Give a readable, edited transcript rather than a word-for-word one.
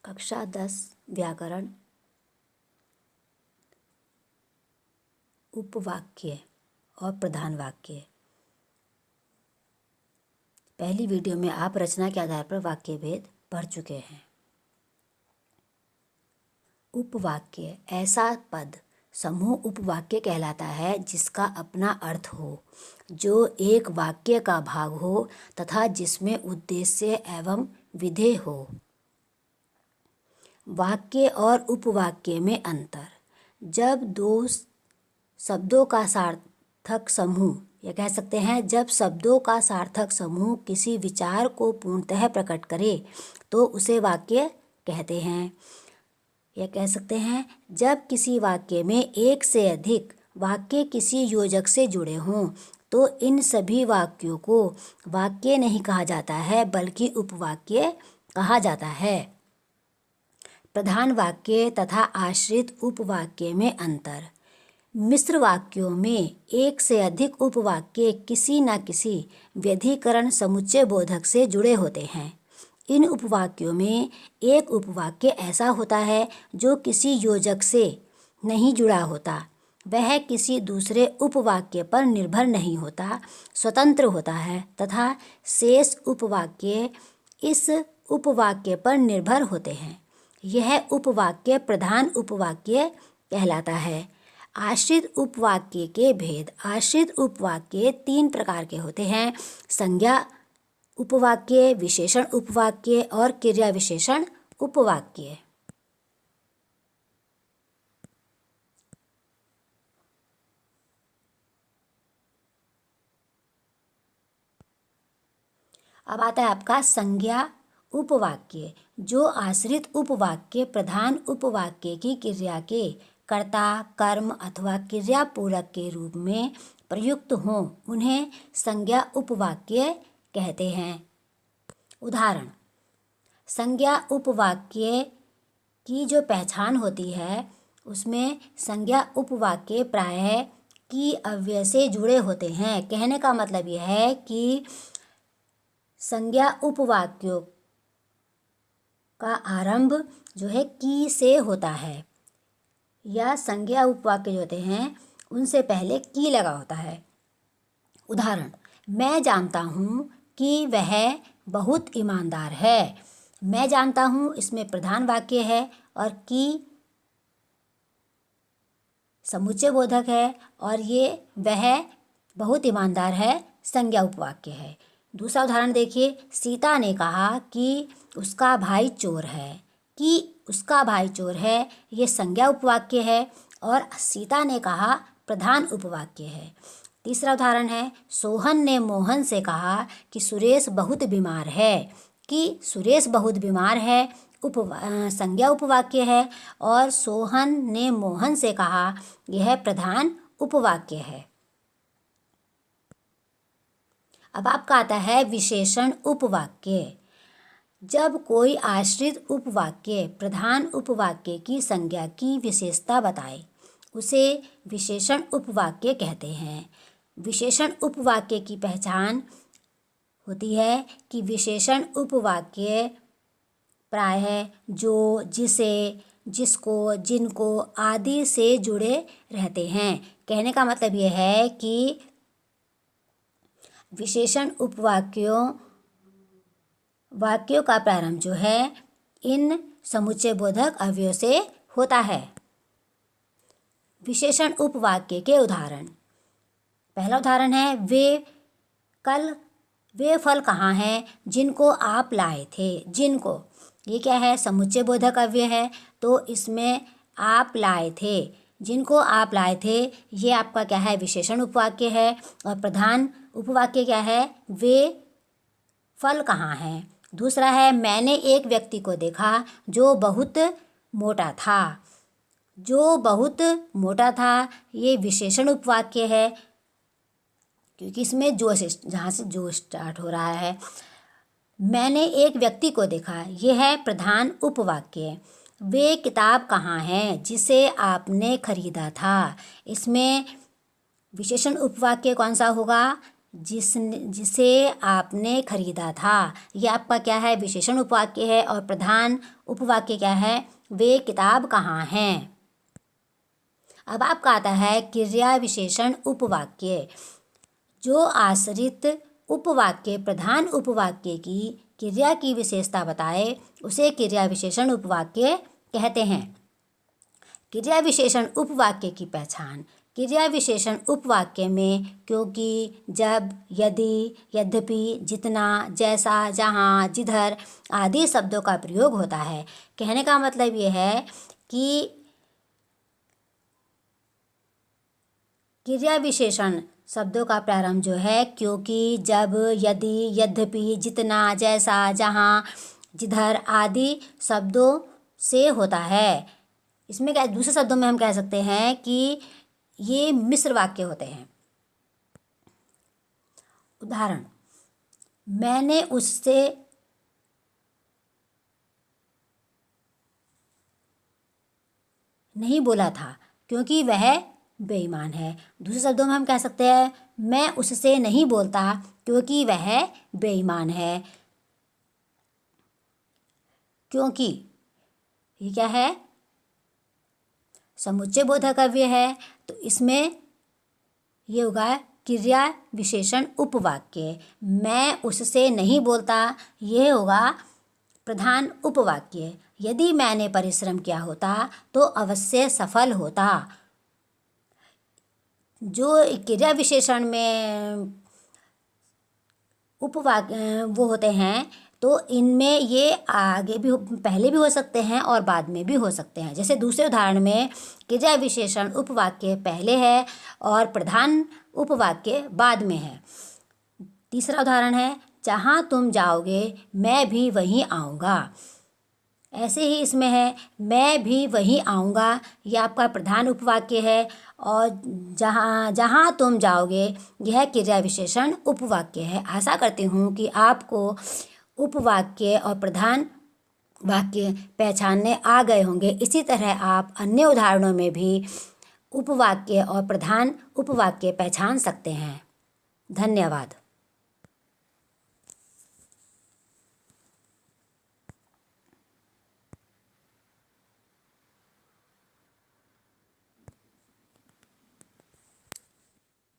कक्षा 10 व्याकरण उपवाक्य और प्रधान वाक्य। पहली वीडियो में आप रचना के आधार पर वाक्य भेद पढ़ चुके हैं। उपवाक्य ऐसा पद समूह उपवाक्य कहलाता है जिसका अपना अर्थ हो, जो एक वाक्य का भाग हो तथा जिसमें उद्देश्य एवं विधेय हो। वाक्य और उपवाक्य में अंतर। जब दो शब्दों का सार्थक समूह, या कह सकते हैं जब शब्दों का सार्थक समूह किसी विचार को पूर्णतः प्रकट करे तो उसे वाक्य कहते हैं। या कह सकते हैं जब किसी वाक्य में एक से अधिक वाक्य किसी योजक से जुड़े हों तो इन सभी वाक्यों को वाक्य नहीं कहा जाता है बल्कि उपवाक्य कहा जाता है। प्रधान वाक्य तथा आश्रित उपवाक्य में अंतर। मिश्र वाक्यों में एक से अधिक उपवाक्य किसी न किसी व्यधिकरण समुच्चय बोधक से जुड़े होते हैं। इन उपवाक्यों में एक उपवाक्य ऐसा होता है जो किसी योजक से नहीं जुड़ा होता, वह किसी दूसरे उपवाक्य पर निर्भर नहीं होता, स्वतंत्र होता है तथा शेष उपवाक्य इस उपवाक्य पर निर्भर होते हैं। यह उपवाक्य प्रधान उपवाक्य कहलाता है। आश्रित उपवाक्य के भेद। आश्रित उपवाक्य 3 प्रकार के होते हैं: संज्ञा उपवाक्य, विशेषण उपवाक्य और क्रिया विशेषण उपवाक्य। अब आता है आपका संज्ञा उपवाक्य, जो आश्रित उपवाक्य प्रधान उपवाक्य की क्रिया के कर्ता, कर्म अथवा क्रिया पूरक के रूप में प्रयुक्त हों, उन्हें संज्ञा उपवाक्य कहते हैं। उदाहरण: संज्ञा उपवाक्य की जो पहचान होती है उसमें संज्ञा उपवाक्य प्रायः की अव्यय से जुड़े होते हैं। कहने का मतलब यह है कि संज्ञा उपवाक्यों का आरंभ जो है की से होता है, या संज्ञा उपवाक्य जो होते हैं उनसे पहले की लगा होता है। उदाहरण: मैं जानता हूँ कि वह बहुत ईमानदार है। मैं जानता हूँ इसमें प्रधान वाक्य है और की समुच्चय बोधक है, और ये वह बहुत ईमानदार है संज्ञा उपवाक्य है। दूसरा उदाहरण देखिए, सीता ने कहा कि उसका भाई चोर है। कि उसका भाई चोर है ये संज्ञा उपवाक्य है और सीता ने कहा प्रधान उपवाक्य है। तीसरा उदाहरण है, सोहन ने मोहन से कहा कि सुरेश बहुत बीमार है। कि सुरेश बहुत बीमार है संज्ञा उपवाक्य है और सोहन ने मोहन से कहा यह प्रधान उपवाक्य है। अब आपका आता है विशेषण उपवाक्य। जब कोई आश्रित उपवाक्य प्रधान उपवाक्य की संज्ञा की विशेषता बताए उसे विशेषण उपवाक्य कहते हैं। विशेषण उपवाक्य की पहचान होती है कि विशेषण उपवाक्य प्रायः जो, जिसे, जिसको, जिनको आदि से जुड़े रहते हैं। कहने का मतलब यह है कि विशेषण वाक्यों का प्रारंभ जो है इन समुच्चय बोधक अवयव से होता है। विशेषण उपवाक्य के उदाहरण। पहला उदाहरण है, वे फल कहाँ हैं जिनको आप लाए थे। जिनको, ये क्या है? समुच्चय बोधक अव्यय है, तो इसमें आप लाए थे, जिनको आप लाए थे, ये आपका क्या है? विशेषण उपवाक्य है। और प्रधान उपवाक्य क्या है? वे फल कहाँ हैं। दूसरा है, मैंने एक व्यक्ति को देखा जो बहुत मोटा था। जो बहुत मोटा था ये विशेषण उपवाक्य है, क्योंकि इसमें जो से, जहाँ से जो स्टार्ट हो रहा है। मैंने एक व्यक्ति को देखा, यह है प्रधान उपवाक्य। वे किताब कहाँ हैं जिसे आपने खरीदा था। इसमें विशेषण उपवाक्य कौन सा होगा? जिसे आपने खरीदा था। यह आपका क्या है, विशेषण उपवाक्य है। और प्रधान उपवाक्य क्या है, वे किताब कहाँ है। अब आपका आता है क्रिया विशेषण उपवाक्य। जो आश्रित उपवाक्य प्रधान उपवाक्य की क्रिया की विशेषता बताए उसे क्रिया विशेषण उपवाक्य कहते हैं। क्रिया विशेषण उपवाक्य की पहचान। क्रिया विशेषण उपवाक्य में क्योंकि, जब, यदि, यद्यपि, जितना, जैसा, जहाँ, जिधर आदि शब्दों का प्रयोग होता है। कहने का मतलब ये है कि क्रिया विशेषण शब्दों का प्रारंभ जो है क्योंकि, जब, यदि, यद्यपि, जितना, जैसा, जहाँ, जिधर आदि शब्दों से होता है। इसमें क्या, दूसरे शब्दों में हम कह सकते हैं कि ये मिश्र वाक्य होते हैं। उदाहरण, मैंने उससे नहीं बोला था क्योंकि वह बेईमान है। दूसरे शब्दों में हम कह सकते हैं मैं उससे नहीं बोलता क्योंकि वह बेईमान है। क्योंकि ये क्या है, समुच्चय बोधक अव्यय है, तो इसमें ये होगा क्रिया विशेषण उपवाक्य। मैं उससे नहीं बोलता, ये होगा प्रधान उपवाक्य। यदि मैंने परिश्रम किया होता तो अवश्य सफल होता। जो क्रिया विशेषण में उपवाक्य वो होते हैं तो इनमें ये आगे भी पहले भी हो सकते हैं और बाद में भी हो सकते हैं। जैसे दूसरे उदाहरण में क्रिया विशेषण उपवाक्य पहले है और प्रधान उपवाक्य बाद में है। तीसरा उदाहरण है, जहाँ तुम जाओगे मैं भी वहीं आऊँगा। ऐसे ही इसमें है, मैं भी वहीं आऊँगा, यह आपका प्रधान उपवाक्य है। और जहाँ तुम जाओगे यह क्रिया विशेषण उपवाक्य है। आशा करती हूँ कि आपको उपवाक्य और प्रधान वाक्य पहचानने आ गए होंगे। इसी तरह आप अन्य उदाहरणों में भी उपवाक्य और प्रधान उपवाक्य पहचान सकते हैं। धन्यवाद।